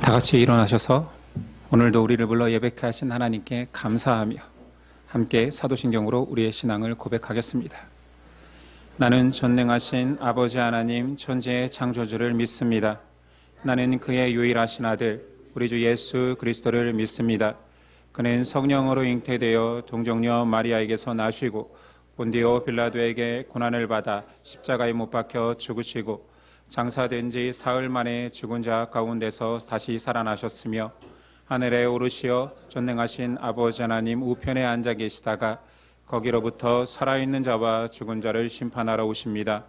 다 같이 일어나셔서 오늘도 우리를 불러 예배케 하신 하나님께 감사하며 함께 사도신경으로 우리의 신앙을 고백하겠습니다. 나는 전능하신 아버지 하나님 천지의 창조주를 믿습니다. 나는 그의 유일하신 아들 우리 주 예수 그리스도를 믿습니다. 그는 성령으로 잉태되어 동정녀 마리아에게서 나시고 본디오 빌라도에게 고난을 받아 십자가에 못 박혀 죽으시고 장사된 지 사흘 만에 죽은 자 가운데서 다시 살아나셨으며 하늘에 오르시어 전능하신 아버지 하나님 우편에 앉아 계시다가 거기로부터 살아있는 자와 죽은 자를 심판하러 오십니다.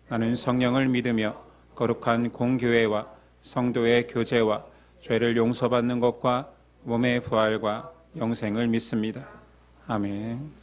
나는 성령을 믿으며 거룩한 공교회와 성도의 교제와 죄를 용서받는 것과 몸의 부활과 영생을 믿습니다. 아멘.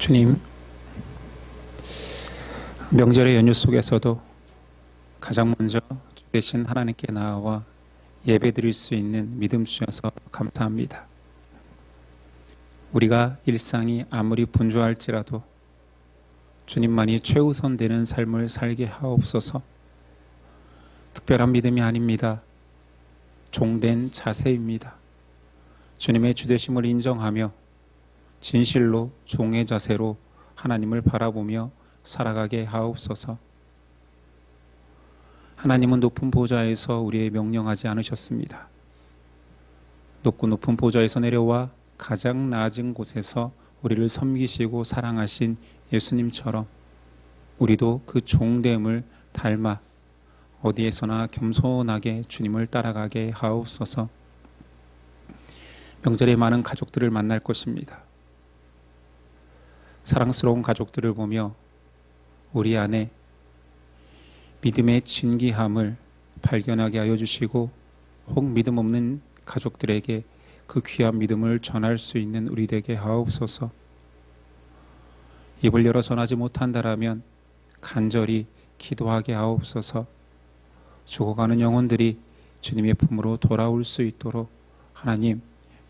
주님, 명절의 연휴 속에서도 가장 먼저 주 대신 하나님께 나아와 예배드릴 수 있는 믿음 주셔서 감사합니다. 우리가 일상이 아무리 분주할지라도 주님만이 최우선 되는 삶을 살게 하옵소서. 특별한 믿음이 아닙니다. 종된 자세입니다. 주님의 주되심을 인정하며 진실로 종의 자세로 하나님을 바라보며 살아가게 하옵소서. 하나님은 높은 보좌에서 우리의 명령하지 않으셨습니다. 높고 높은 보좌에서 내려와 가장 낮은 곳에서 우리를 섬기시고 사랑하신 예수님처럼 우리도 그 종됨을 닮아 어디에서나 겸손하게 주님을 따라가게 하옵소서. 명절에 많은 가족들을 만날 것입니다. 사랑스러운 가족들을 보며 우리 안에 믿음의 진귀함을 발견하게 하여 주시고 혹 믿음 없는 가족들에게 그 귀한 믿음을 전할 수 있는 우리 되게 하옵소서. 입을 열어 전하지 못한다라면 간절히 기도하게 하옵소서. 죽어가는 영혼들이 주님의 품으로 돌아올 수 있도록 하나님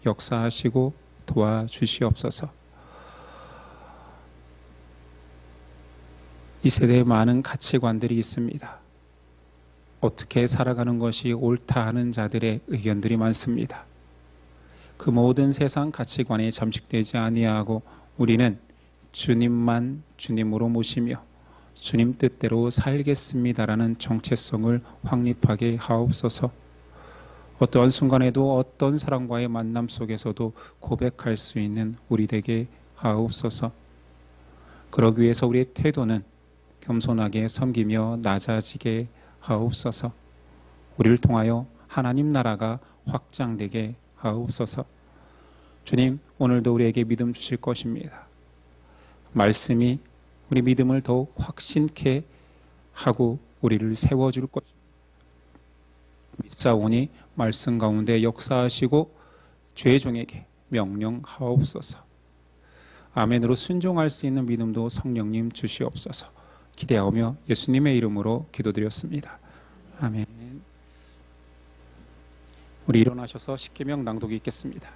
역사하시고 도와주시옵소서. 이 세대에 많은 가치관들이 있습니다. 어떻게 살아가는 것이 옳다 하는 자들의 의견들이 많습니다. 그 모든 세상 가치관에 잠식되지 아니하고 우리는 주님만 주님으로 모시며 주님 뜻대로 살겠습니다라는 정체성을 확립하게 하옵소서. 어떠한 순간에도 어떤 사람과의 만남 속에서도 고백할 수 있는 우리 되게 하옵소서. 그러기 위해서 우리의 태도는 겸손하게 섬기며 낮아지게 하옵소서. 우리를 통하여 하나님 나라가 확장되게 하옵소서. 주님, 오늘도 우리에게 믿음 주실 것입니다. 말씀이 우리 믿음을 더욱 확신케 하고 우리를 세워줄 것입니다. 믿사오니 말씀 가운데 역사하시고 죄종에게 명령하옵소서. 아멘으로 순종할 수 있는 믿음도 성령님 주시옵소서. 기대하며 예수님의 이름으로 기도드렸습니다. 아멘. 우리 일어나셔서 십계명 낭독이 있겠습니다.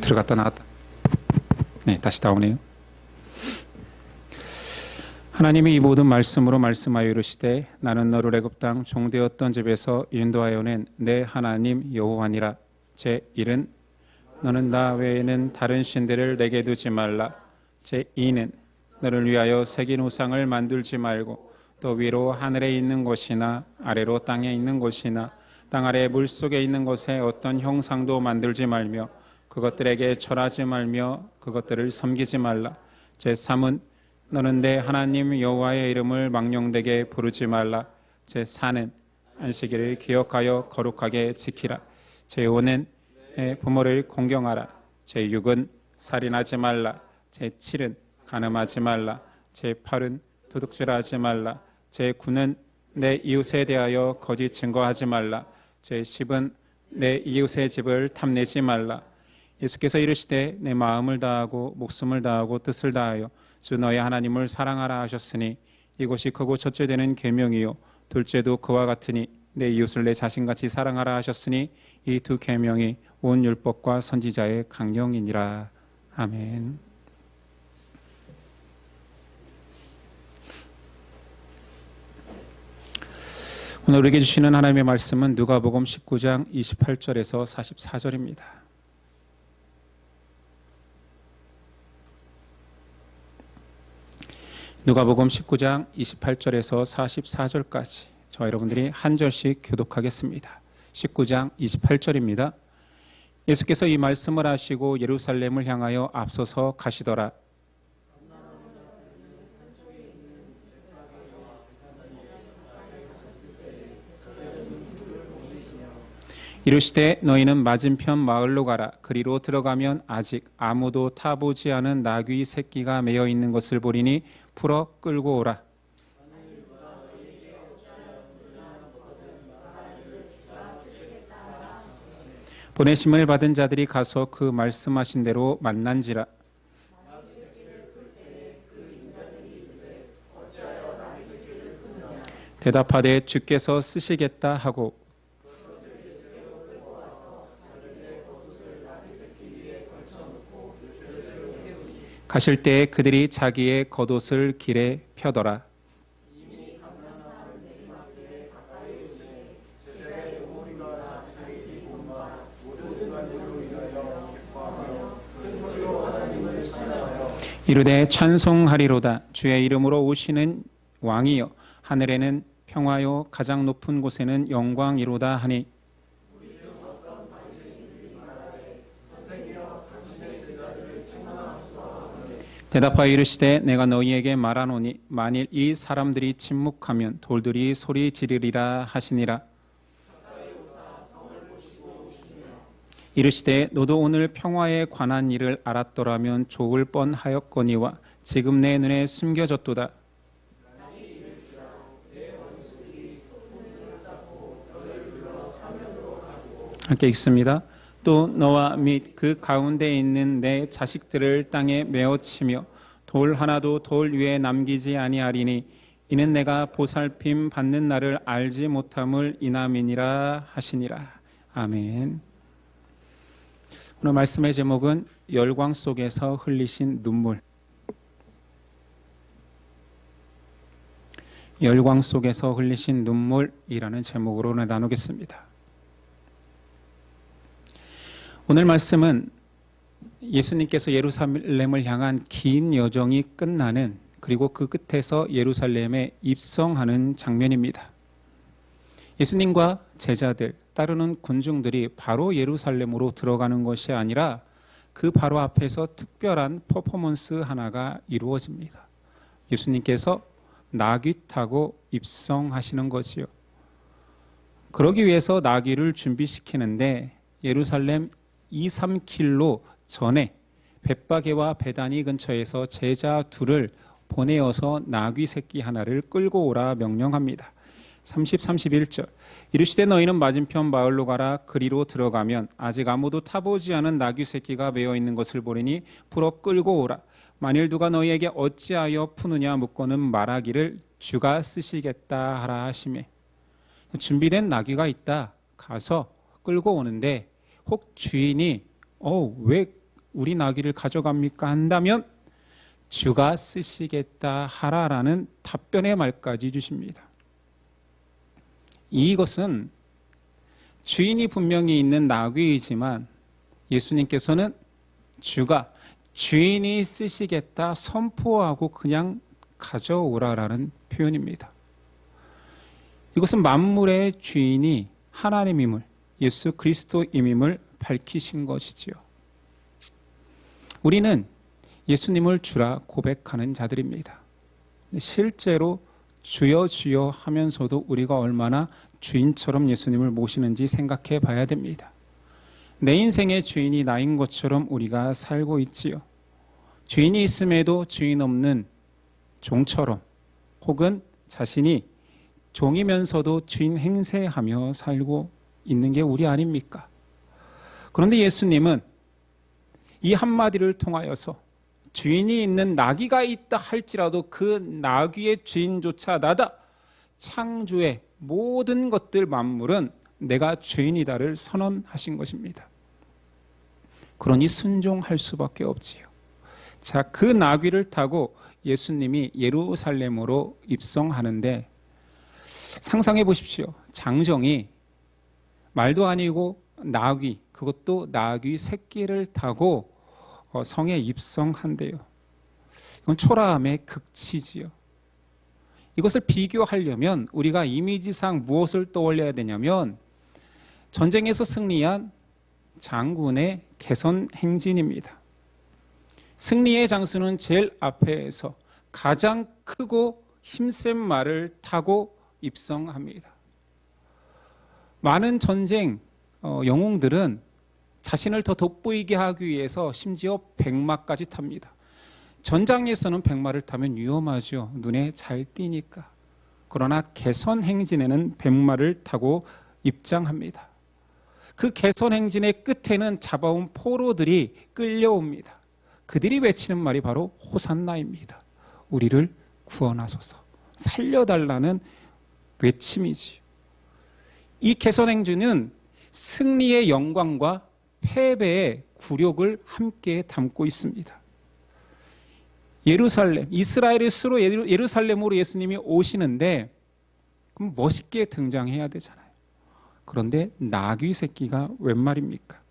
들어갔다 나왔다. 네, 다시 나오네요. 하나님이 이 모든 말씀으로 말씀하여 이르시되 나는 너를 애굽 땅 종되었던 집에서 인도하여 낸 내 하나님 여호와니라. 제1은 너는 나 외에는 다른 신들을 내게 두지 말라. 제2는 너를 위하여 새긴 우상을 만들지 말고 또 위로 하늘에 있는 곳이나 아래로 땅에 있는 곳이나 땅 아래 물속에 있는 곳에 어떤 형상도 만들지 말며 그것들에게 절하지 말며 그것들을 섬기지 말라. 제3은 너는 내 하나님 여호와의 이름을 망령되게 부르지 말라. 제4는 안식일을 기억하여 거룩하게 지키라. 제5는 내 부모를 공경하라. 제6은 살인하지 말라. 제7은 간음하지 말라. 제8은 도둑질하지 말라. 제9는 내 이웃에 대하여 거짓 증거하지 말라. 제10은 내 이웃의 집을 탐내지 말라. 예수께서 이르시되 내 마음을 다하고 목숨을 다하고 뜻을 다하여 주 너의 하나님을 사랑하라 하셨으니 이것이 크고 첫째 되는 계명이요 둘째도 그와 같으니 내 이웃을 내 자신같이 사랑하라 하셨으니 이 두 계명이 온 율법과 선지자의 강령이니라. 아멘. 오늘 우리에게 주시는 하나님의 말씀은 누가복음 19장 28절에서 44절입니다. 누가복음 19장 28절에서 44절까지 저와 여러분들이 한 절씩 교독하겠습니다. 19장 28절입니다. 예수께서 이 말씀을 하시고 예루살렘을 향하여 앞서서 가시더라. 이르시되 너희는 맞은편 마을로 가라. 그리로 들어가면 아직 아무도 타보지 않은 나귀 새끼가 매어 있는 것을 보리니 풀어 끌고 오라. 보내심을 받은 자들이 가서 그 말씀하신 대로 만난지라. 대답하되 주께서 쓰시겠다 하고 가실 때에 그들이 자기의 겉옷을 길에 펴더라. 이르되 찬송하리로다. 주의 이름으로 오시는 왕이여, 하늘에는 평화요 가장 높은 곳에는 영광이로다 하니, 대답하여 이르시되 내가 너희에게 말하노니 만일 이 사람들이 침묵하면 돌들이 소리 지르리라 하시니라. 이르시되 너도 오늘 평화에 관한 일을 알았더라면 좋을 뻔하였거니와 지금 내 눈에 숨겨졌도다. 함께 읽습니다. 또 너와 및 그 가운데 있는 내 자식들을 땅에 메어치며 돌 하나도 돌 위에 남기지 아니하리니 이는 내가 보살핌 받는 날을 알지 못함을 인함이니라 하시니라. 아멘. 오늘 말씀의 제목은 열광 속에서 흘리신 눈물. 열광 속에서 흘리신 눈물이라는 제목으로 나누겠습니다. 오늘 말씀은 예수님께서 예루살렘을 향한 긴 여정이 끝나는, 그리고 그 끝에서 예루살렘에 입성하는 장면입니다. 예수님과 제자들, 따르는 군중들이 바로 예루살렘으로 들어가는 것이 아니라 그 바로 앞에서 특별한 퍼포먼스 하나가 이루어집니다. 예수님께서 나귀 타고 입성하시는 거지요. 그러기 위해서 나귀를 준비시키는데 예루살렘 2-3킬로 전에 벳바게와 베다니 근처에서 제자 둘을 보내어서 나귀 새끼 하나를 끌고 오라 명령합니다. 30, 31절 이르시되 너희는 맞은편 마을로 가라. 그리로 들어가면 아직 아무도 타보지 않은 나귀 새끼가 매어 있는 것을 보리니 풀어 끌고 오라. 만일 누가 너희에게 어찌하여 푸느냐 묻고는 말하기를 주가 쓰시겠다 하라 하시매. 준비된 나귀가 있다. 가서 끌고 오는데 혹 주인이 왜 우리 나귀를 가져갑니까 한다면 주가 쓰시겠다 하라라는 답변의 말까지 주십니다. 이것은 주인이 분명히 있는 나귀이지만 예수님께서는 주인이 쓰시겠다 선포하고 그냥 가져오라라는 표현입니다. 이것은 만물의 주인이 하나님임을, 예수 그리스도임임을 밝히신 것이지요. 우리는 예수님을 주라 고백하는 자들입니다. 실제로 주여 주여 하면서도 우리가 얼마나 주인처럼 예수님을 모시는지 생각해 봐야 됩니다. 내 인생의 주인이 나인 것처럼 우리가 살고 있지요. 주인이 있음에도 주인 없는 종처럼, 혹은 자신이 종이면서도 주인 행세하며 살고 있는 게 우리 아닙니까? 그런데 예수님은 이 한마디를 통하여서 주인이 있는 나귀가 있다 할지라도 그 나귀의 주인조차 나다. 창조의 모든 것들 만물은 내가 주인이다를 선언하신 것입니다. 그러니 순종할 수밖에 없지요. 자, 그 나귀를 타고 예수님이 예루살렘으로 입성하는데 상상해 보십시오. 장정이 말도 아니고 나귀, 그것도 나귀 새끼를 타고 성에 입성한대요. 이건 초라함의 극치지요. 이것을 비교하려면 우리가 이미지상 무엇을 떠올려야 되냐면 전쟁에서 승리한 장군의 개선 행진입니다. 승리의 장수는 제일 앞에서 가장 크고 힘센 말을 타고 입성합니다. 많은 전쟁, 영웅들은 자신을 더 돋보이게 하기 위해서 심지어 백마까지 탑니다. 전장에서는 백마를 타면 위험하죠. 눈에 잘 띄니까. 그러나 개선 행진에는 백마를 타고 입장합니다. 그 개선 행진의 끝에는 잡아온 포로들이 끌려옵니다. 그들이 외치는 말이 바로 호산나입니다. 우리를 구원하소서, 살려달라는 외침이지. 이 개선 행진은 승리의 영광과 패배의 굴욕을 함께 담고 있습니다. 예루살렘, 이스라엘의 수로 예루살렘으로 예수님이 오시는데 그럼 멋있게 등장해야 되잖아요. 그런데 나귀 새끼가 웬 말입니까?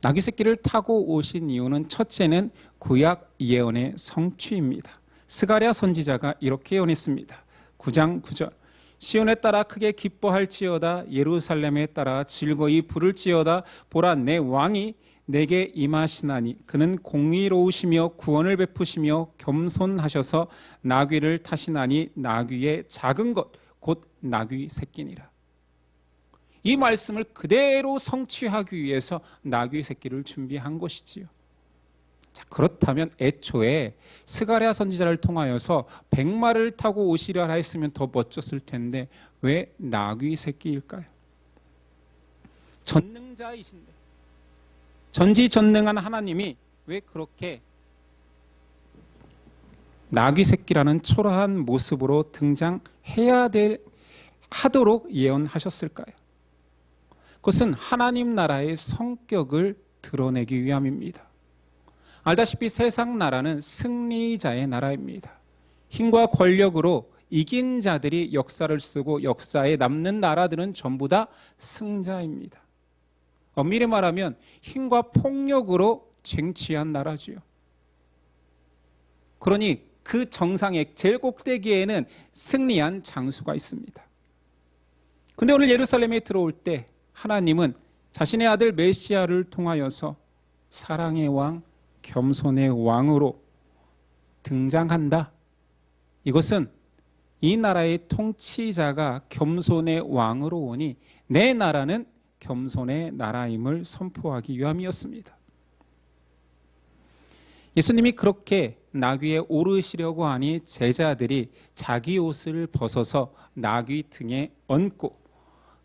나귀 새끼를 타고 오신 이유는 첫째는 구약 예언의 성취입니다. 스가랴 선지자가 이렇게 예언했습니다. 9장 9절. 시온에 따라 크게 기뻐할지어다, 예루살렘에 따라 즐거이 부를지어다. 보라, 내 왕이 내게 임하시나니 그는 공의로우시며 구원을 베푸시며 겸손하셔서 나귀를 타시나니 나귀의 작은 것 곧 나귀 새끼니라. 이 말씀을 그대로 성취하기 위해서 나귀 새끼를 준비한 것이지요. 자, 그렇다면 애초에 스가랴 선지자를 통하여서 백마를 타고 오시려 했으면 더 멋졌을 텐데 왜 나귀 새끼일까요? 전능자이신데, 전지전능한 하나님이 왜 그렇게 나귀 새끼라는 초라한 모습으로 등장해야 하도록 예언하셨을까요? 그것은 하나님 나라의 성격을 드러내기 위함입니다. 알다시피 세상 나라는 승리자의 나라입니다. 힘과 권력으로 이긴 자들이 역사를 쓰고 역사에 남는 나라들은 전부 다 승자입니다. 엄밀히 말하면 힘과 폭력으로 쟁취한 나라지요. 그러니 그 정상의 제일 꼭대기에는 승리한 장수가 있습니다. 근데 오늘 예루살렘에 들어올 때 하나님은 자신의 아들 메시아를 통하여서 사랑의 왕, 겸손의 왕으로 등장한다. 이것은 이 나라의 통치자가 겸손의 왕으로 오니 내 나라는 겸손의 나라임을 선포하기 위함이었습니다. 예수님이 그렇게 나귀에 오르시려고 하니 제자들이 자기 옷을 벗어서 나귀 등에 얹고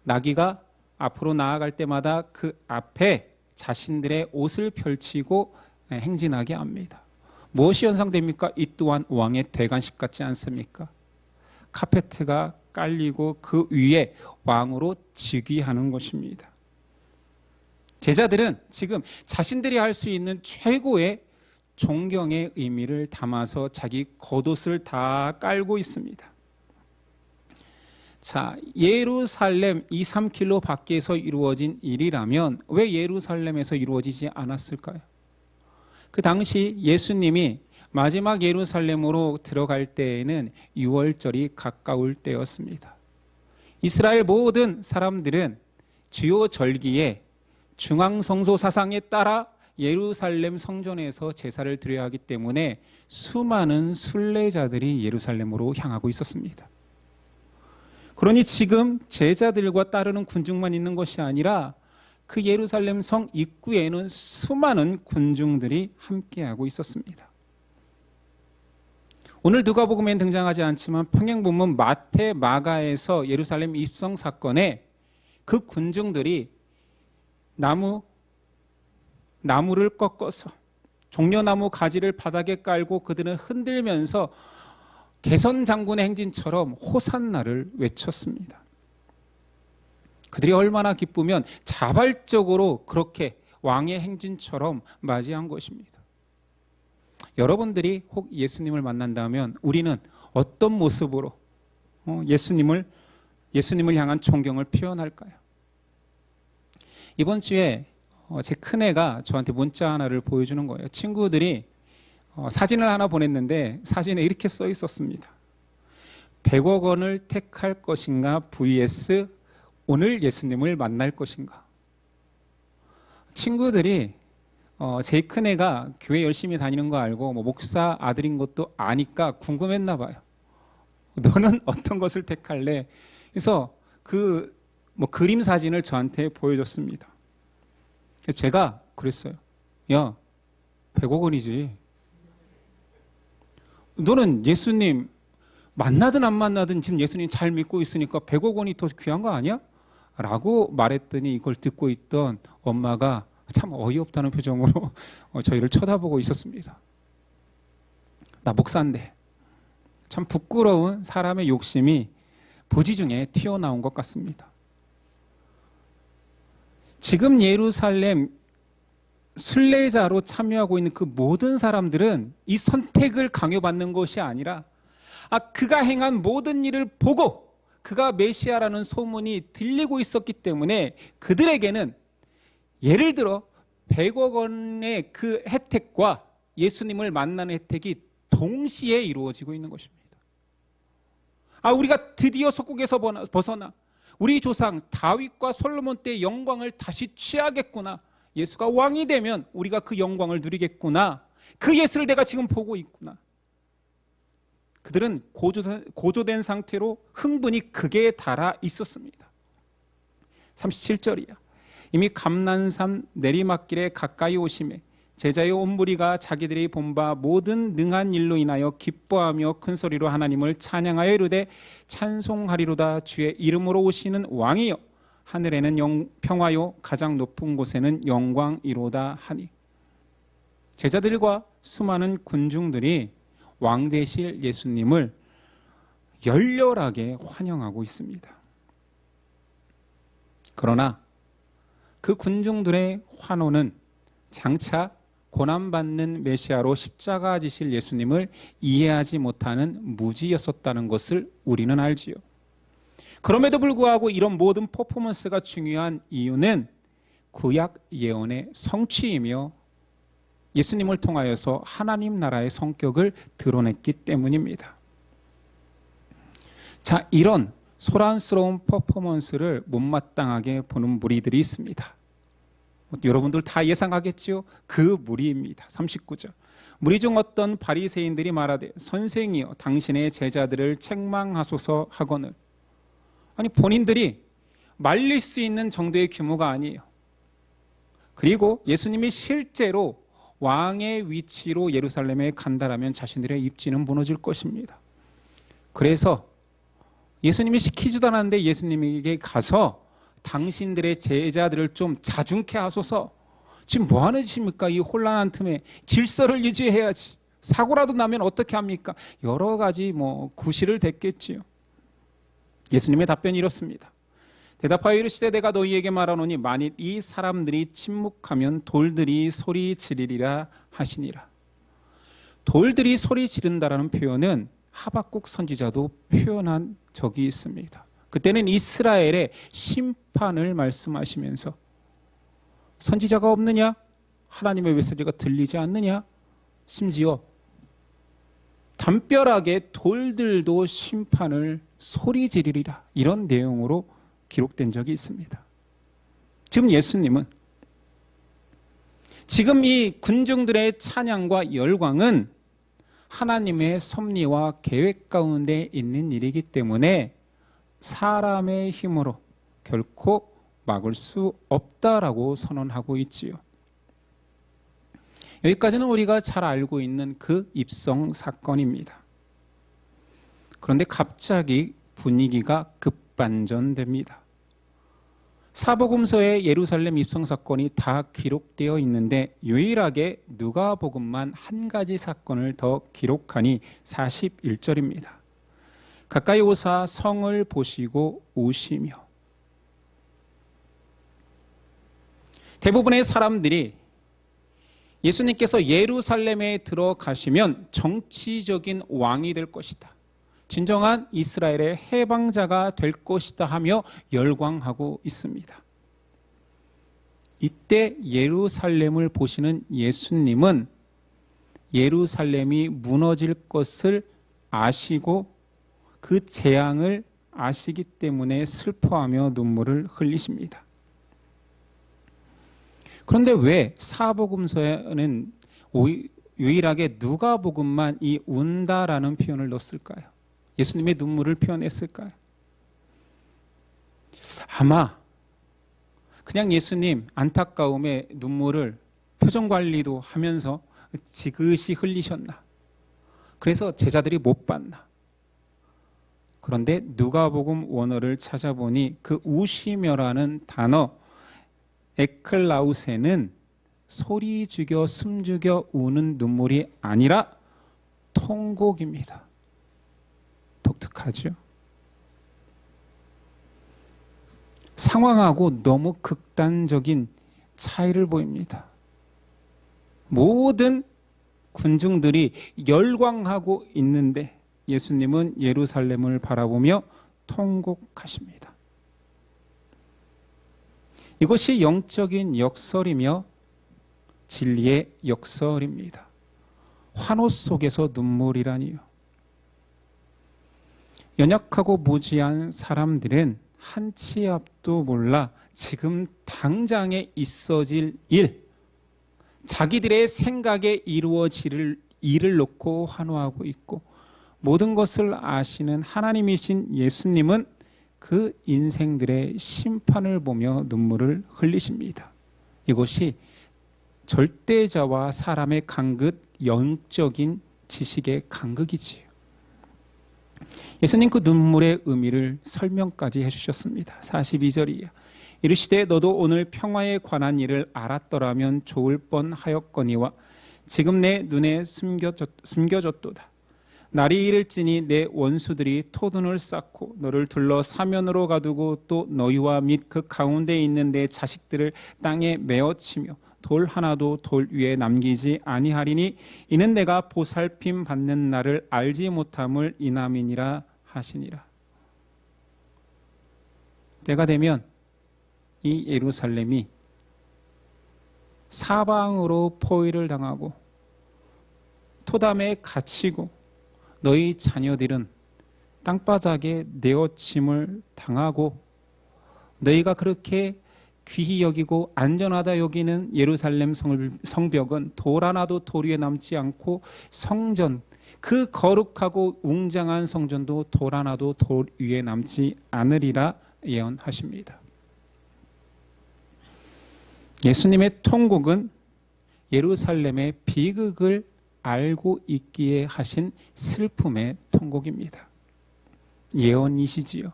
나귀가 앞으로 나아갈 때마다 그 앞에 자신들의 옷을 펼치고 행진하게 합니다. 무엇이 연상됩니까? 이 또한 왕의 대관식 같지 않습니까? 카페트가 깔리고 그 위에 왕으로 즉위하는 것입니다. 제자들은 지금 자신들이 할 수 있는 최고의 존경의 의미를 담아서 자기 겉옷을 다 깔고 있습니다. 자, 예루살렘 2, 3km 밖에서 이루어진 일이라면 왜 예루살렘에서 이루어지지 않았을까요? 그 당시 예수님이 마지막 예루살렘으로 들어갈 때에는 6월절이 가까울 때였습니다. 이스라엘 모든 사람들은 주요 절기에 중앙성소 사상에 따라 예루살렘 성전에서 제사를 드려야 하기 때문에 수많은 순례자들이 예루살렘으로 향하고 있었습니다. 그러니 지금 제자들과 따르는 군중만 있는 것이 아니라 그 예루살렘 성 입구에는 수많은 군중들이 함께하고 있었습니다. 오늘 누가복음에는 등장하지 않지만 평행본문 마태, 마가에서 예루살렘 입성 사건에 그 군중들이 나무를 꺾어서 종려나무 가지를 바닥에 깔고 그들은 흔들면서 개선 장군의 행진처럼 호산나를 외쳤습니다. 그들이 얼마나 기쁘면 자발적으로 그렇게 왕의 행진처럼 맞이한 것입니다. 여러분들이 혹 예수님을 만난다면 우리는 어떤 모습으로 예수님을 향한 존경을 표현할까요? 이번 주에 제 큰애가 저한테 문자 하나를 보여주는 거예요. 친구들이 사진을 하나 보냈는데 사진에 이렇게 써 있었습니다. 100억 원을 택할 것인가 vs 오늘 예수님을 만날 것인가. 친구들이 제 큰애가 교회 열심히 다니는 거 알고 목사 아들인 것도 아니까 궁금했나 봐요. 너는 어떤 것을 택할래? 그래서 그 그림 사진을 저한테 보여줬습니다. 제가 그랬어요. 야, 100억 원이지. 너는 예수님 만나든 안 만나든 지금 예수님 잘 믿고 있으니까 100억 원이 더 귀한 거 아니야? 라고 말했더니 이걸 듣고 있던 엄마가 참 어이없다는 표정으로 저희를 쳐다보고 있었습니다. 나 목사인데. 참 부끄러운 사람의 욕심이 부지 중에 튀어나온 것 같습니다. 지금 예루살렘 순례자로 참여하고 있는 그 모든 사람들은 이 선택을 강요받는 것이 아니라 그가 행한 모든 일을 보고 그가 메시아라는 소문이 들리고 있었기 때문에 그들에게는 예를 들어 100억 원의 그 혜택과 예수님을 만나는 혜택이 동시에 이루어지고 있는 것입니다. 우리가 드디어 속국에서 벗어나 우리 조상 다윗과 솔로몬 때의 영광을 다시 취하겠구나. 예수가 왕이 되면 우리가 그 영광을 누리겠구나. 그 예수를 내가 지금 보고 있구나. 그들은 고조된 상태로 흥분이 극에 달아 있었습니다. 37절이야. 이미 감난산 내리막길에 가까이 오심에 제자의 온 무리가 자기들이 본 바 모든 능한 일로 인하여 기뻐하며 큰 소리로 하나님을 찬양하여 이르되 찬송하리로다. 주의 이름으로 오시는 왕이여 하늘에는 평화요 가장 높은 곳에는 영광이로다 하니. 제자들과 수많은 군중들이 왕 되실 예수님을 열렬하게 환영하고 있습니다. 그러나 그 군중들의 환호는 장차 고난받는 메시아로 십자가 지실 예수님을 이해하지 못하는 무지였었다는 것을 우리는 알지요. 그럼에도 불구하고 이런 모든 퍼포먼스가 중요한 이유는 구약 예언의 성취이며 예수님을 통하여서 하나님 나라의 성격을 드러냈기 때문입니다. 자, 이런 소란스러운 퍼포먼스를 못마땅하게 보는 무리들이 있습니다. 여러분들 다 예상하겠지요? 그 무리입니다. 39절. 무리 중 어떤 바리새인들이 말하되 선생이여 당신의 제자들을 책망하소서 하거늘. 본인들이 말릴 수 있는 정도의 규모가 아니에요. 그리고 예수님이 실제로 왕의 위치로 예루살렘에 간다라면 자신들의 입지는 무너질 것입니다. 그래서 예수님이 시키지도 않았는데 예수님에게 가서 당신들의 제자들을 좀 자중케 하소서. 지금 뭐 하는 짓입니까? 이 혼란한 틈에 질서를 유지해야지. 사고라도 나면 어떻게 합니까? 여러 가지 구실을 댔겠지요. 예수님의 답변이 이렇습니다. 대답하여 이르시되 내가 너희에게 말하노니 만일 이 사람들이 침묵하면 돌들이 소리 지르리라 하시니라. 돌들이 소리 지른다라는 표현은 하박국 선지자도 표현한 적이 있습니다. 그때는 이스라엘의 심판을 말씀하시면서 선지자가 없느냐? 하나님의 메시지가 들리지 않느냐? 심지어 담벼락에 돌들도 심판을 소리 지르리라. 이런 내용으로 기록된 적이 있습니다. 지금 예수님은 지금 이 군중들의 찬양과 열광은 하나님의 섭리와 계획 가운데 있는 일이기 때문에 사람의 힘으로 결코 막을 수 없다라고 선언하고 있지요. 여기까지는 우리가 잘 알고 있는 그 입성 사건입니다. 그런데 갑자기 분위기가 급반전됩니다. 사복음서에 예루살렘 입성 사건이 다 기록되어 있는데 유일하게 누가복음만 한 가지 사건을 더 기록하니 41절입니다. 가까이 오사 성을 보시고 오시며. 대부분의 사람들이 예수님께서 예루살렘에 들어가시면 정치적인 왕이 될 것이다. 진정한 이스라엘의 해방자가 될 것이다 하며 열광하고 있습니다. 이때 예루살렘을 보시는 예수님은 예루살렘이 무너질 것을 아시고 그 재앙을 아시기 때문에 슬퍼하며 눈물을 흘리십니다. 그런데 왜 사복음서에는 유일하게 누가복음만 이 운다라는 표현을 넣었을까요? 예수님의 눈물을 표현했을까요? 아마 그냥 예수님 안타까움에 눈물을 표정 관리도 하면서 지그시 흘리셨나? 그래서 제자들이 못 봤나? 그런데 누가복음 원어를 찾아보니 그 우시며라는 단어 에클라우세는 소리 죽여 숨죽여 우는 눈물이 아니라 통곡입니다. 독특하죠? 상황하고 너무 극단적인 차이를 보입니다. 모든 군중들이 열광하고 있는데 예수님은 예루살렘을 바라보며 통곡하십니다. 이것이 영적인 역설이며 진리의 역설입니다. 환호 속에서 눈물이라니요. 연약하고 무지한 사람들은 한 치 앞도 몰라 지금 당장에 있어질 일, 자기들의 생각에 이루어질 일을 놓고 환호하고 있고, 모든 것을 아시는 하나님이신 예수님은 그 인생들의 심판을 보며 눈물을 흘리십니다. 이것이 절대자와 사람의 간극, 영적인 지식의 간극이지요. 예수님 그 눈물의 의미를 설명까지 해주셨습니다. 42절이에요. 이르시되 너도 오늘 평화에 관한 일을 알았더라면 좋을 뻔하였거니와 지금 내 눈에 숨겨졌도다. 날이 이를지니 내 원수들이 토둔을 쌓고 너를 둘러 사면으로 가두고 또 너희와 및 그 가운데 있는 내 자식들을 땅에 메어치며 돌 하나도 돌 위에 남기지 아니하리니 이는 내가 보살핌 받는 날을 알지 못함을 인함이니라 하시니라. 때가 되면 이 예루살렘이 사방으로 포위를 당하고 토담에 갇히고 너희 자녀들은 땅바닥에 내어침을 당하고 너희가 그렇게 귀히 여기고 안전하다 여기는 예루살렘 성벽은 돌 하나도 돌 위에 남지 않고 성전, 그 거룩하고 웅장한 성전도 돌 하나도 돌 위에 남지 않으리라 예언하십니다. 예수님의 통곡은 예루살렘의 비극을 알고 있기에 하신 슬픔의 통곡입니다. 예언이시지요.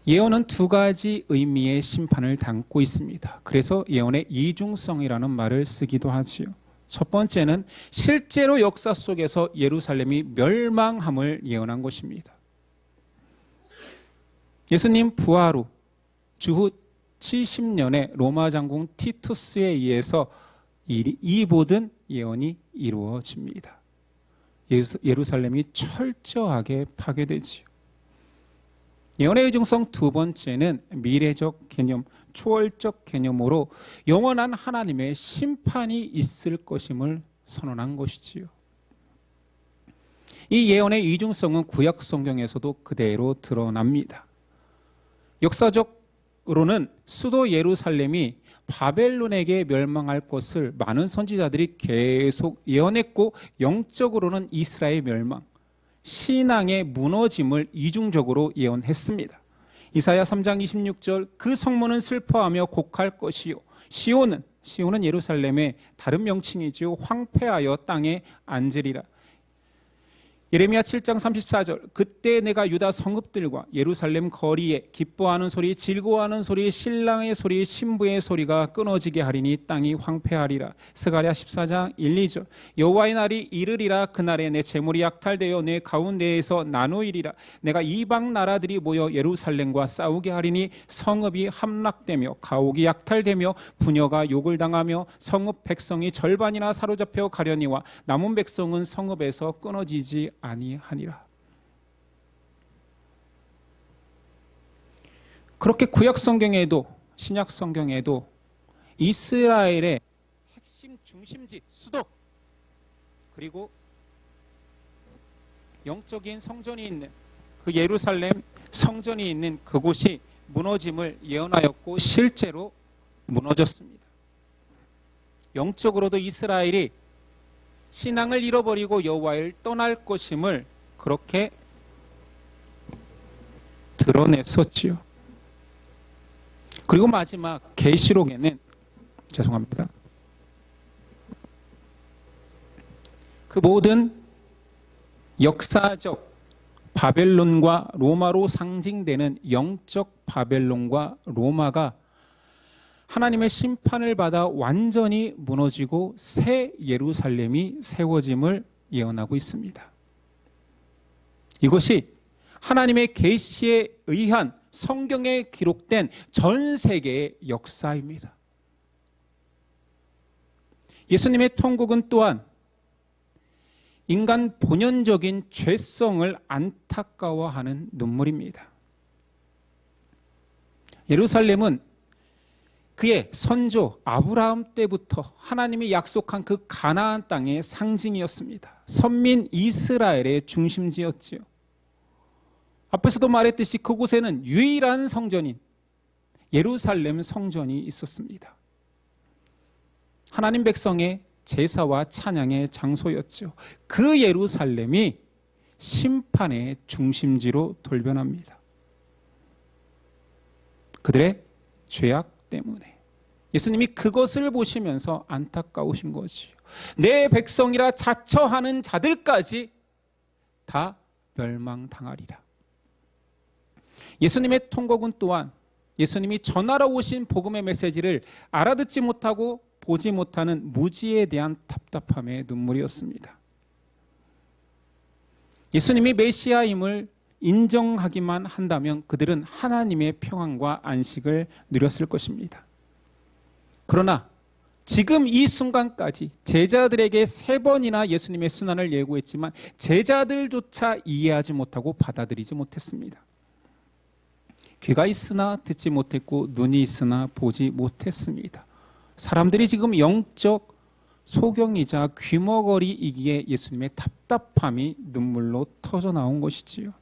예언은 두 가지 의미의 심판을 담고 있습니다. 그래서 예언의 이중성이라는 말을 쓰기도 하지요. 첫 번째는 실제로 역사 속에서 예루살렘이 멸망함을 예언한 것입니다. 예수님 부활 후 주후 70년에 로마 장군 티투스에 의해서 이 모든 예언이 이루어집니다. 예루살렘이 철저하게 파괴되지요. 예언의 이중성 두 번째는 미래적 개념, 초월적 개념으로 영원한 하나님의 심판이 있을 것임을 선언한 것이지요. 이 예언의 이중성은 구약 성경에서도 그대로 드러납니다. 역사적으로는 수도 예루살렘이 바벨론에게 멸망할 것을 많은 선지자들이 계속 예언했고, 영적으로는 이스라엘 멸망, 신앙의 무너짐을 이중적으로 예언했습니다. 이사야 3장 26절 그 성문은 슬퍼하며 곡할 것이요 시온은 예루살렘의 다른 명칭이지요. 황폐하여 땅에 앉으리라. 예레미야 7장 34절 그때 내가 유다 성읍들과 예루살렘 거리에 기뻐하는 소리, 즐거워하는 소리, 신랑의 소리, 신부의 소리가 끊어지게 하리니 땅이 황폐하리라. 스가랴 14장 1, 2절 여호와의 날이 이르리라. 그날에 내 재물이 약탈되어 내 가운데에서 나누이리라. 내가 이방 나라들이 모여 예루살렘과 싸우게 하리니 성읍이 함락되며 가옥이 약탈되며 부녀가 욕을 당하며 성읍 백성이 절반이나 사로잡혀 가려니와 남은 백성은 성읍에서 끊어지지 아니하니라. 그렇게 구약 성경에도 신약 성경에도 이스라엘의 핵심 중심지 수도, 그리고 영적인 성전이 있는 그 예루살렘 성전이 있는 그곳이 무너짐을 예언하였고 실제로 무너졌습니다. 영적으로도 이스라엘이 신앙을 잃어버리고 여호와를 떠날 것임을 그렇게 드러냈었지요. 그리고 마지막 계시록에는 죄송합니다. 그 모든 역사적 바벨론과 로마로 상징되는 영적 바벨론과 로마가 하나님의 심판을 받아 완전히 무너지고 새 예루살렘이 세워짐을 예언하고 있습니다. 이것이 하나님의 계시에 의한 성경에 기록된 전 세계의 역사입니다. 예수님의 통곡은 또한 인간 본연적인 죄성을 안타까워하는 눈물입니다. 예루살렘은 그의 선조 아브라함 때부터 하나님이 약속한 그 가나안 땅의 상징이었습니다. 선민 이스라엘의 중심지였지요. 앞에서도 말했듯이 그곳에는 유일한 성전인 예루살렘 성전이 있었습니다. 하나님 백성의 제사와 찬양의 장소였죠. 그 예루살렘이 심판의 중심지로 돌변합니다. 그들의 죄악 때문에 예수님이 그것을 보시면서 안타까우신 것이요. 내 백성이라 자처하는 자들까지 다 멸망당하리라. 예수님의 통곡은 또한 예수님이 전하러 오신 복음의 메시지를 알아듣지 못하고 보지 못하는 무지에 대한 답답함의 눈물이었습니다. 예수님이 메시아임을 인정하기만 한다면 그들은 하나님의 평안과 안식을 누렸을 것입니다. 그러나 지금 이 순간까지 제자들에게 3번이나 예수님의 순환을 예고했지만 제자들조차 이해하지 못하고 받아들이지 못했습니다. 귀가 있으나 듣지 못했고 눈이 있으나 보지 못했습니다. 사람들이 지금 영적 소경이자 귀머거리이기에 예수님의 답답함이 눈물로 터져 나온 것이지요.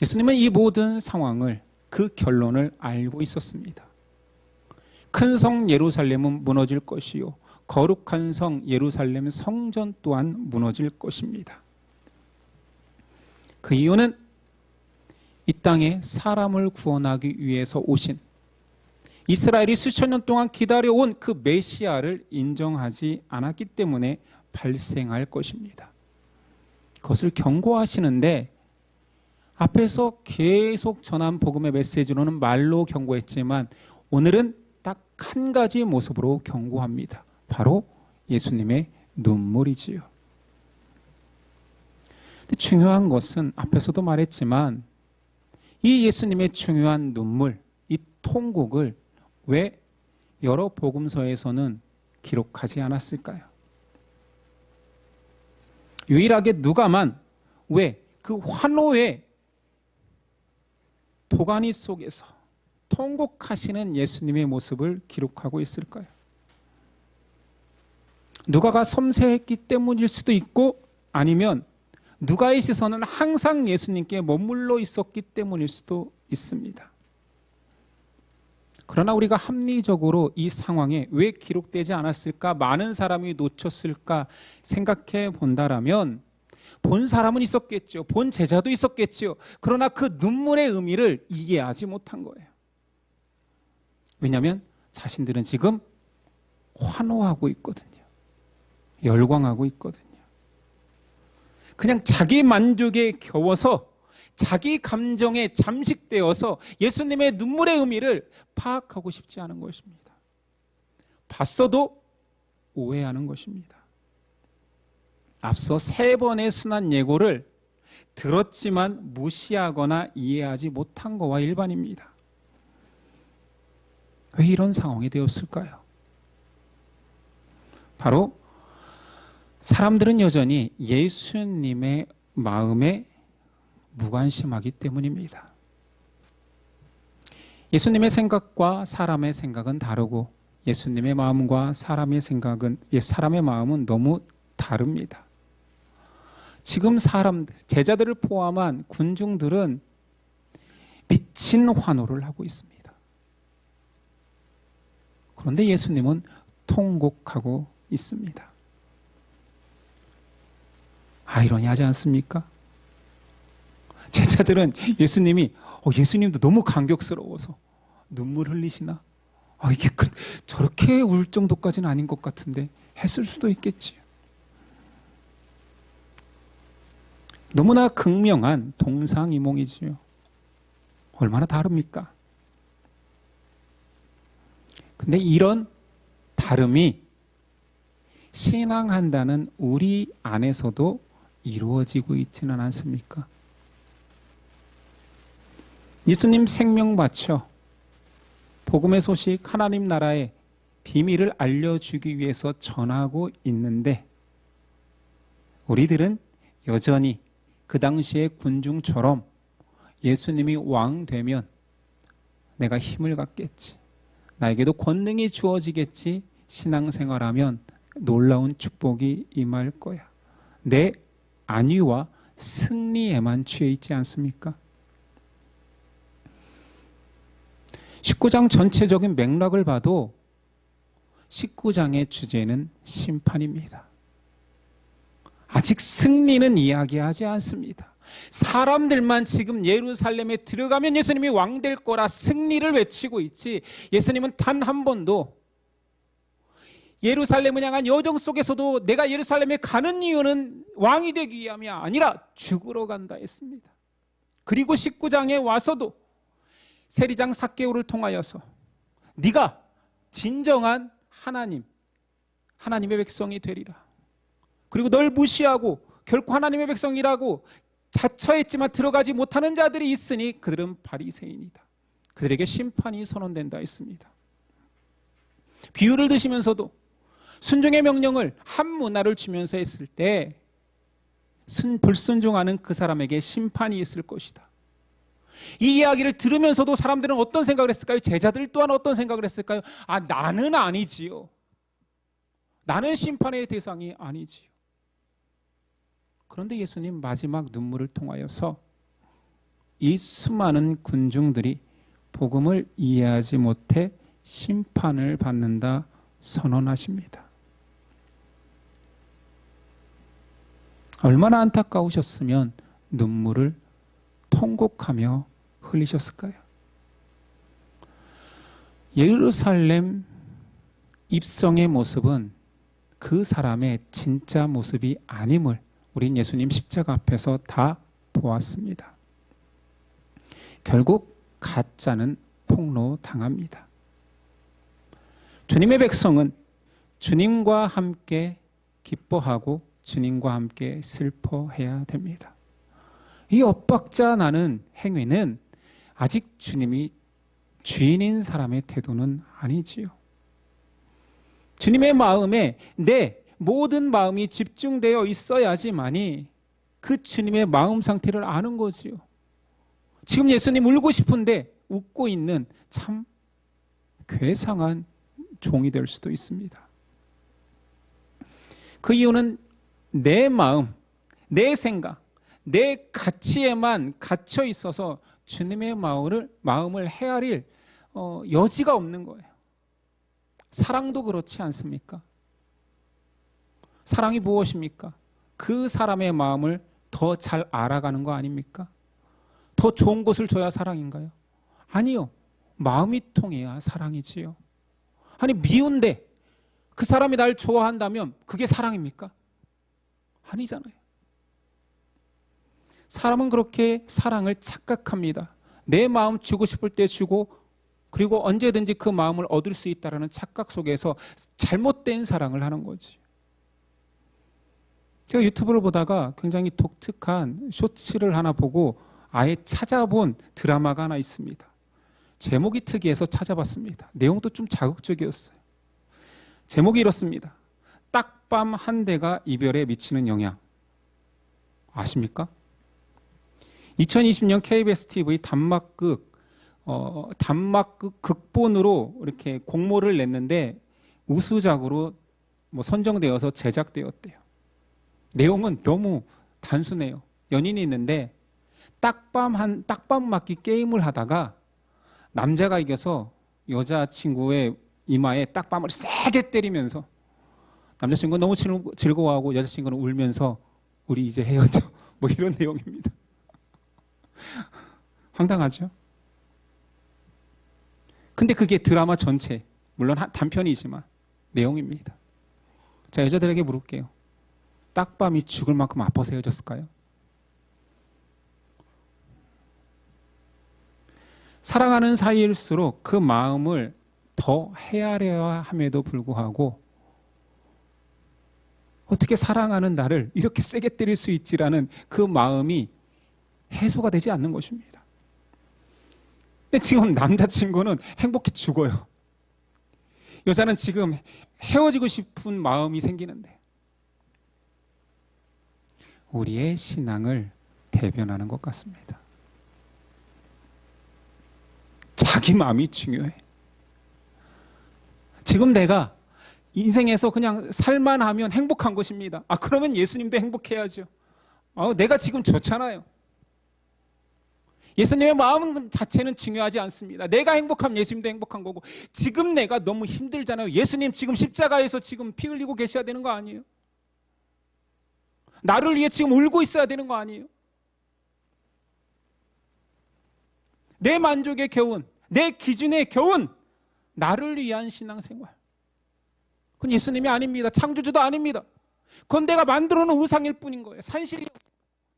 예수님은 이 모든 상황을, 그 결론을 알고 있었습니다. 큰 성 예루살렘은 무너질 것이요 거룩한 성 예루살렘 성전 또한 무너질 것입니다. 그 이유는 이 땅에 사람을 구원하기 위해서 오신 이스라엘이 수천 년 동안 기다려온 그 메시아를 인정하지 않았기 때문에 발생할 것입니다. 그것을 경고하시는데 앞에서 계속 전한 복음의 메시지로는 말로 경고했지만 오늘은 딱 한 가지 모습으로 경고합니다. 바로 예수님의 눈물이지요. 근데 중요한 것은 앞에서도 말했지만 이 예수님의 중요한 눈물, 이 통곡을 왜 여러 복음서에서는 기록하지 않았을까요? 유일하게 누가만 왜 그 환호의 도가니 속에서 통곡하시는 예수님의 모습을 기록하고 있을까요? 누가가 섬세했기 때문일 수도 있고 아니면 누가의 시선은 항상 예수님께 머물러 있었기 때문일 수도 있습니다. 그러나 우리가 합리적으로 이 상황에 왜 기록되지 않았을까, 많은 사람이 놓쳤을까 생각해 본다라면 본 사람은 있었겠죠. 본 제자도 있었겠죠. 그러나 그 눈물의 의미를 이해하지 못한 거예요. 왜냐하면 자신들은 지금 환호하고 있거든요. 열광하고 있거든요. 그냥 자기 만족에 겨워서 자기 감정에 잠식되어서 예수님의 눈물의 의미를 파악하고 싶지 않은 것입니다. 봤어도 오해하는 것입니다. 앞서 3번의 순환 예고를 들었지만 무시하거나 이해하지 못한 거와 일반입니다. 왜 이런 상황이 되었을까요? 바로 사람들은 여전히 예수님의 마음에 무관심하기 때문입니다. 예수님의 생각과 사람의 생각은 다르고 예수님의 마음과 사람의 마음은 너무 다릅니다. 지금 사람들, 제자들을 포함한 군중들은 미친 환호를 하고 있습니다. 그런데 예수님은 통곡하고 있습니다. 아이러니하지 않습니까? 제자들은 예수님도 너무 감격스러워서 눈물 흘리시나? 이게 저렇게 울 정도까지는 아닌 것 같은데 했을 수도 있겠지요. 너무나 극명한 동상이몽이지요. 얼마나 다릅니까? 근데 이런 다름이 신앙한다는 우리 안에서도 이루어지고 있지는 않습니까? 예수님 생명 바쳐 복음의 소식, 하나님 나라의 비밀을 알려주기 위해서 전하고 있는데 우리들은 여전히 그 당시의 군중처럼 예수님이 왕 되면 내가 힘을 갖겠지, 나에게도 권능이 주어지겠지, 신앙생활하면 놀라운 축복이 임할 거야, 내 안위와 승리에만 취해 있지 않습니까? 19장 전체적인 맥락을 봐도 19장의 주제는 심판입니다. 아직 승리는 이야기하지 않습니다. 사람들만 지금 예루살렘에 들어가면 예수님이 왕 될 거라 승리를 외치고 있지, 예수님은 단 한 번도 예루살렘을 향한 여정 속에서도 내가 예루살렘에 가는 이유는 왕이 되기 위함이 아니라 죽으러 간다 했습니다. 그리고 19장에 와서도 세리장 삭개오를 통하여서 네가 진정한 하나님의 백성이 되리라. 그리고 널 무시하고 결코 하나님의 백성이라고 자처했지만 들어가지 못하는 자들이 있으니 그들은 바리새인이다. 그들에게 심판이 선언된다 했습니다. 비유를 드시면서도 순종의 명령을 한 문화를 주면서 했을 때 불순종하는 그 사람에게 심판이 있을 것이다. 이 이야기를 들으면서도 사람들은 어떤 생각을 했을까요? 제자들 또한 어떤 생각을 했을까요? 나는 아니지요. 나는 심판의 대상이 아니지요. 그런데 예수님 마지막 눈물을 통하여서 이 수많은 군중들이 복음을 이해하지 못해 심판을 받는다 선언하십니다. 얼마나 안타까우셨으면 눈물을 통곡하며 흘리셨을까요? 예루살렘 입성의 모습은 그 사람의 진짜 모습이 아님을 우린 예수님 십자가 앞에서 다 보았습니다. 결국 가짜는 폭로당합니다. 주님의 백성은 주님과 함께 기뻐하고 주님과 함께 슬퍼해야 됩니다. 이 엇박자 나는 행위는 아직 주님이 주인인 사람의 태도는 아니지요. 주님의 마음에 내 모든 마음이 집중되어 있어야지만이 그 주님의 마음 상태를 아는 거지요. 지금 예수님 울고 싶은데 웃고 있는 참 괴상한 종이 될 수도 있습니다. 그 이유는 내 마음, 내 생각, 내 가치에만 갇혀 있어서 주님의 마음을 헤아릴 여지가 없는 거예요. 사랑도 그렇지 않습니까? 사랑이 무엇입니까? 그 사람의 마음을 더 잘 알아가는 거 아닙니까? 더 좋은 것을 줘야 사랑인가요? 아니요. 마음이 통해야 사랑이지요. 아니, 미운데 그 사람이 날 좋아한다면 그게 사랑입니까? 아니잖아요. 사람은 그렇게 사랑을 착각합니다. 내 마음 주고 싶을 때 주고 그리고 언제든지 그 마음을 얻을 수 있다는 착각 속에서 잘못된 사랑을 하는 거지. 제가 유튜브를 보다가 굉장히 독특한 쇼츠를 하나 보고 아예 찾아본 드라마가 하나 있습니다. 제목이 특이해서 찾아봤습니다. 내용도 좀 자극적이었어요. 제목이 이렇습니다. 딱밤 한 대가 이별에 미치는 영향. 아십니까? 2020년 KBS TV 단막극 극본으로 이렇게 공모를 냈는데 우수작으로 선정되어서 제작되었대요. 내용은 너무 단순해요. 연인이 있는데 딱밤 맞기 게임을 하다가 남자가 이겨서 여자친구의 이마에 딱밤을 세게 때리면서 남자친구는 너무 즐거워하고 여자친구는 울면서 우리 이제 헤어져. 이런 내용입니다. 황당하죠? 근데 그게 드라마 전체, 물론 단편이지만 내용입니다. 자, 여자들에게 물을게요. 딱밤이 죽을 만큼 아파서 헤어졌을까요? 사랑하는 사이일수록 그 마음을 더 헤아려야 함에도 불구하고 어떻게 사랑하는 나를 이렇게 세게 때릴 수 있지라는 그 마음이 해소가 되지 않는 것입니다. 근데 지금 남자친구는 행복해 죽어요. 여자는 지금 헤어지고 싶은 마음이 생기는데 우리의 신앙을 대변하는 것 같습니다. 자기 마음이 중요해. 지금 내가 인생에서 그냥 살만 하면 행복한 것입니다. 그러면 예수님도 행복해야죠. 내가 지금 좋잖아요. 예수님의 마음 자체는 중요하지 않습니다. 내가 행복하면 예수님도 행복한 거고, 지금 내가 너무 힘들잖아요. 예수님 지금 십자가에서 지금 피 흘리고 계셔야 되는 거 아니에요? 나를 위해 지금 울고 있어야 되는 거 아니에요? 내 만족의 교훈, 내 기준의 교훈, 나를 위한 신앙생활. 그건 예수님이 아닙니다. 창조주도 아닙니다. 그건 내가 만들어 놓은 우상일 뿐인 거예요. 산신령,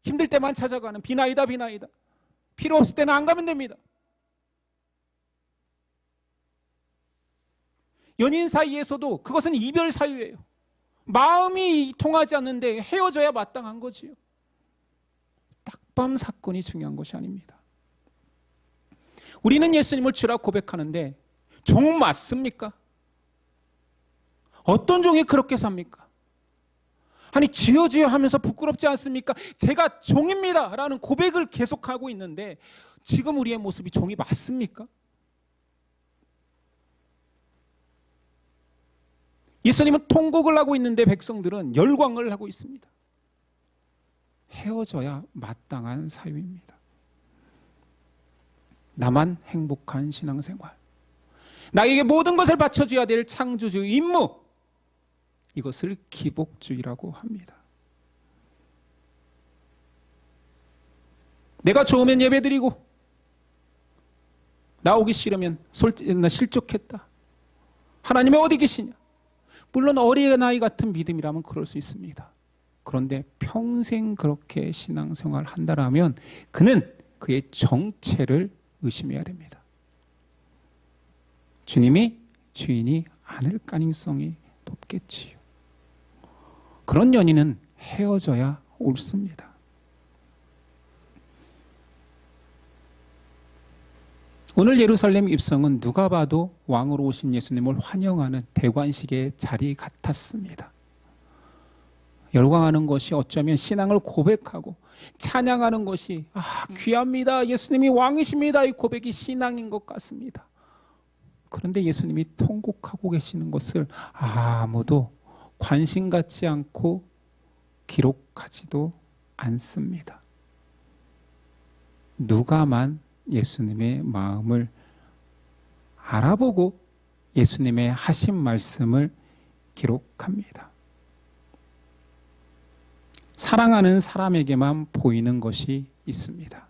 힘들 때만 찾아가는 비나이다. 필요 없을 때는 안 가면 됩니다. 연인 사이에서도 그것은 이별 사유예요. 마음이 통하지 않는데 헤어져야 마땅한 거지요. 딱밤 사건이 중요한 것이 아닙니다. 우리는 예수님을 주라 고백하는데 종 맞습니까? 어떤 종이 그렇게 삽니까? 아니, 주여 주여 하면서 부끄럽지 않습니까? 제가 종입니다 라는 고백을 계속하고 있는데 지금 우리의 모습이 종이 맞습니까? 예수님은 통곡을 하고 있는데 백성들은 열광을 하고 있습니다. 헤어져야 마땅한 사유입니다. 나만 행복한 신앙생활, 나에게 모든 것을 바쳐줘야 될 창조주의 임무, 이것을 기복주의라고 합니다. 내가 좋으면 예배드리고 나오기 싫으면 나 실족했다. 하나님이 어디 계시냐? 물론 어린아이 같은 믿음이라면 그럴 수 있습니다. 그런데 평생 그렇게 신앙생활을 한다면 그는 그의 정체를 의심해야 됩니다. 주님이 주인이 아닐 가능성이 높겠지요. 그런 연인은 헤어져야 옳습니다. 오늘 예루살렘 입성은 누가 봐도 왕으로 오신 예수님을 환영하는 대관식의 자리 같았습니다. 열광하는 것이 어쩌면 신앙을 고백하고 찬양하는 것이 귀합니다, 예수님이 왕이십니다, 이 고백이 신앙인 것 같습니다. 그런데 예수님이 통곡하고 계시는 것을 아무도 관심 갖지 않고 기록하지도 않습니다. 누가만 예수님의 마음을 알아보고 예수님의 하신 말씀을 기록합니다. 사랑하는 사람에게만 보이는 것이 있습니다.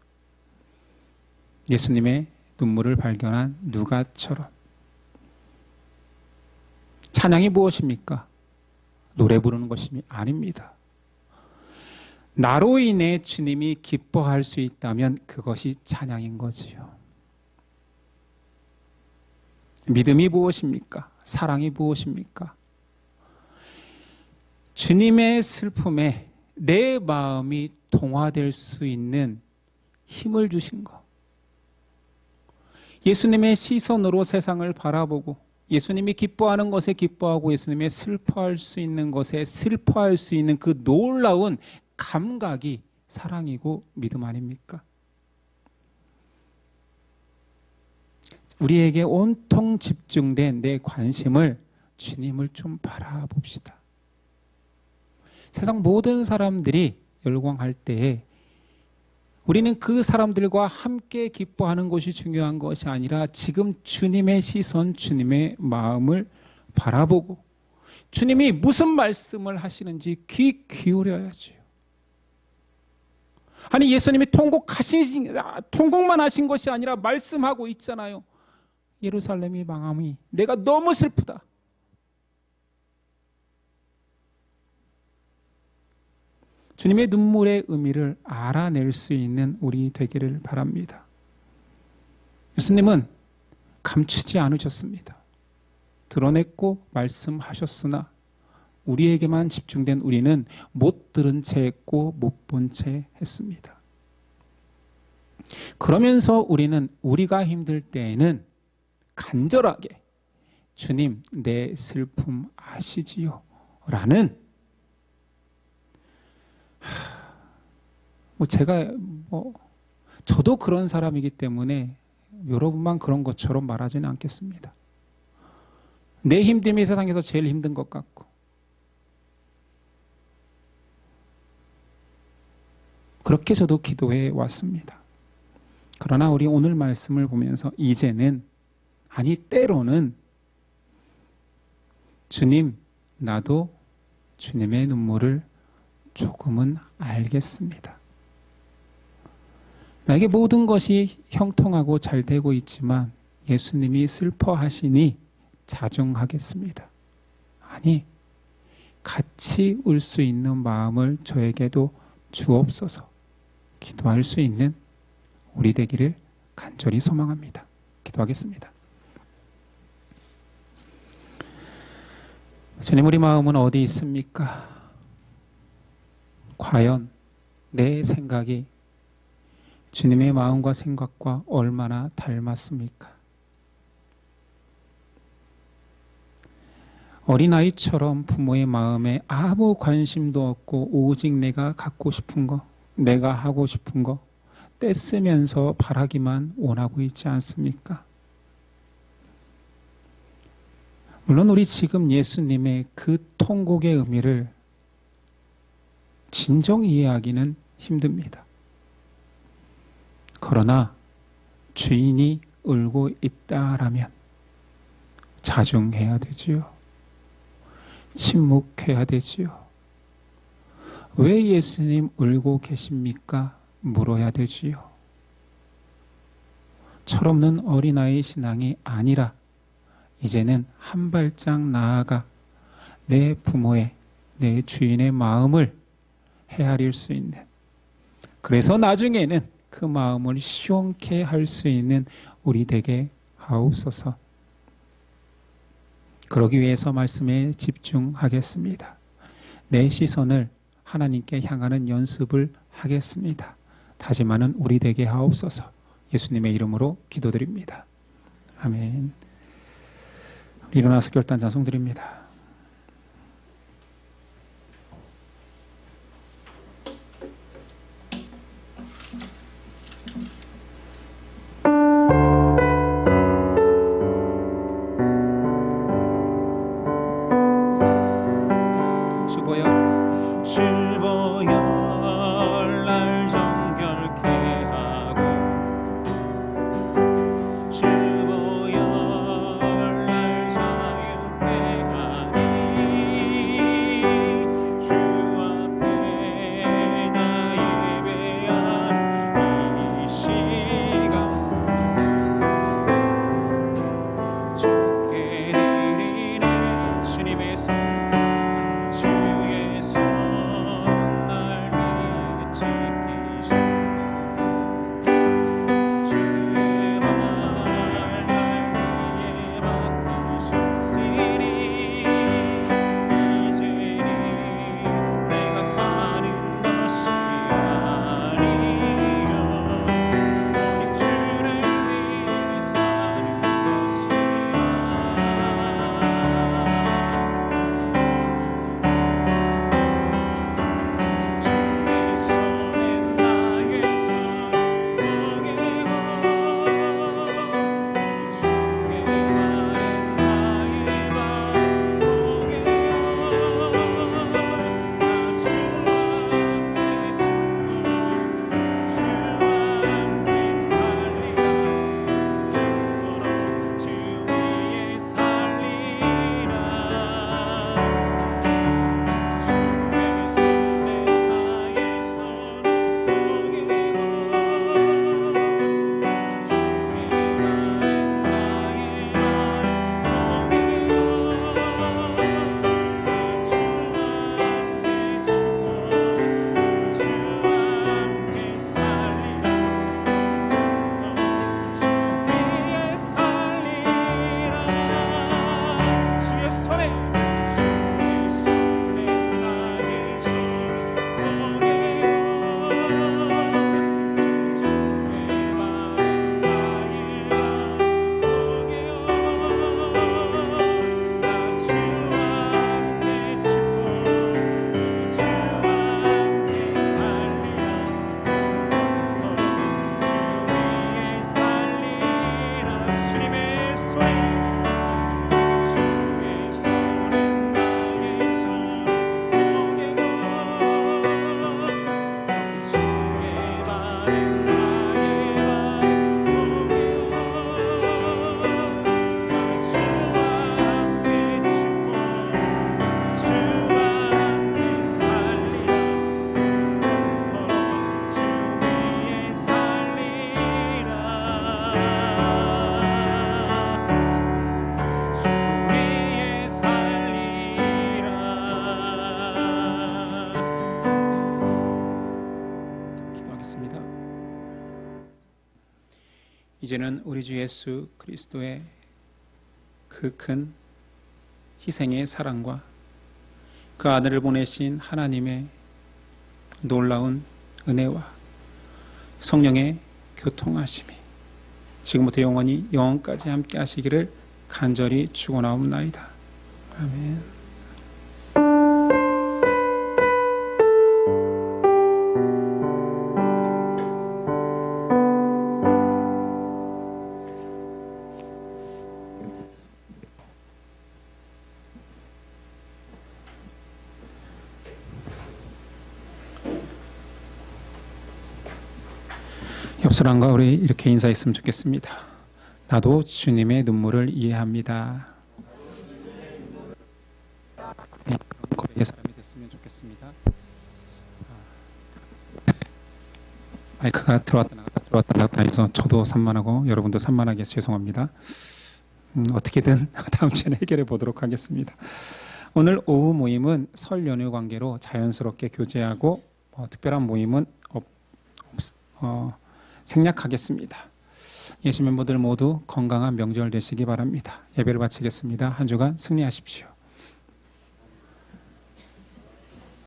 예수님의 눈물을 발견한 누가처럼. 찬양이 무엇입니까? 노래 부르는 것이 아닙니다. 나로 인해 주님이 기뻐할 수 있다면 그것이 찬양인 거지요. 믿음이 무엇입니까? 사랑이 무엇입니까? 주님의 슬픔에 내 마음이 동화될 수 있는 힘을 주신 것. 예수님의 시선으로 세상을 바라보고 예수님이 기뻐하는 것에 기뻐하고 예수님의 슬퍼할 수 있는 것에 슬퍼할 수 있는 그 놀라운 감각이 사랑이고 믿음 아닙니까? 우리에게 온통 집중된 내 관심을 주님을 좀 바라봅시다. 세상 모든 사람들이 열광할 때에 우리는 그 사람들과 함께 기뻐하는 것이 중요한 것이 아니라 지금 주님의 시선, 주님의 마음을 바라보고 주님이 무슨 말씀을 하시는지 귀 기울여야지요. 아니 예수님이 통곡만 하신 것이 아니라 말씀하고 있잖아요. 예루살렘이 망함이 내가 너무 슬프다. 주님의 눈물의 의미를 알아낼 수 있는 우리 되기를 바랍니다. 예수님은 감추지 않으셨습니다. 드러냈고 말씀하셨으나 우리에게만 집중된 우리는 못 들은 채 했고 못 본 채 했습니다. 그러면서 우리는 우리가 힘들 때에는 간절하게 주님 내 슬픔 아시지요? 라는 저도 그런 사람이기 때문에 여러분만 그런 것처럼 말하지는 않겠습니다. 내 힘듦이 세상에서 제일 힘든 것 같고 그렇게 저도 기도해 왔습니다. 그러나 우리 오늘 말씀을 보면서 이제는 때로는 주님 나도 주님의 눈물을 조금은 알겠습니다. 나에게 모든 것이 형통하고 잘 되고 있지만 예수님이 슬퍼하시니 자중하겠습니다. 같이 울 수 있는 마음을 저에게도 주옵소서. 기도할 수 있는 우리 되기를 간절히 소망합니다. 기도하겠습니다. 주님, 우리 마음은 어디 있습니까? 과연 내 생각이 주님의 마음과 생각과 얼마나 닮았습니까? 어린아이처럼 부모의 마음에 아무 관심도 없고 오직 내가 갖고 싶은 거, 내가 하고 싶은 거 떼쓰면서 바라기만 원하고 있지 않습니까? 물론 우리 지금 예수님의 그 통곡의 의미를 진정 이해하기는 힘듭니다. 그러나 주인이 울고 있다라면 자중해야 되지요. 침묵해야 되지요. 왜 예수님 울고 계십니까? 물어야 되지요. 철없는 어린아이 신앙이 아니라 이제는 한 발짝 나아가 내 부모의, 내 주인의 마음을 헤아릴 수 있는, 그래서 나중에는 그 마음을 시원케 할 수 있는 우리 되게 하옵소서. 그러기 위해서 말씀에 집중하겠습니다. 내 시선을 하나님께 향하는 연습을 하겠습니다. 다짐하는 우리 되게 하옵소서. 예수님의 이름으로 기도드립니다. 아멘. 일어나서 결단 찬송 드립니다. 주보혈 날 정결케 하고 이제는 우리 주 예수 그리스도의 그 큰 희생의 사랑과 그 아들을 보내신 하나님의 놀라운 은혜와 성령의 교통하심이 지금부터 영원히 영원까지 함께 하시기를 간절히 축원하옵나이다. 아멘. 옆 사람과 우리 이렇게 인사했으면 좋겠습니다. 나도 주님의 눈물을 이해합니다. 네, 그런 고백의 사람이 됐으면 좋겠습니다. 마이크가 들어왔다 나갔다 해서 저도 산만하고 여러분도 산만하게 해서 죄송합니다. 어떻게든 다음 주에 해결해 보도록 하겠습니다. 오늘 오후 모임은 설 연휴 관계로 자연스럽게 교제하고 특별한 모임은 생략하겠습니다. 예시 멤버들 모두 건강한 명절 되시기 바랍니다. 예배를 마치겠습니다. 한 주간 승리하십시오.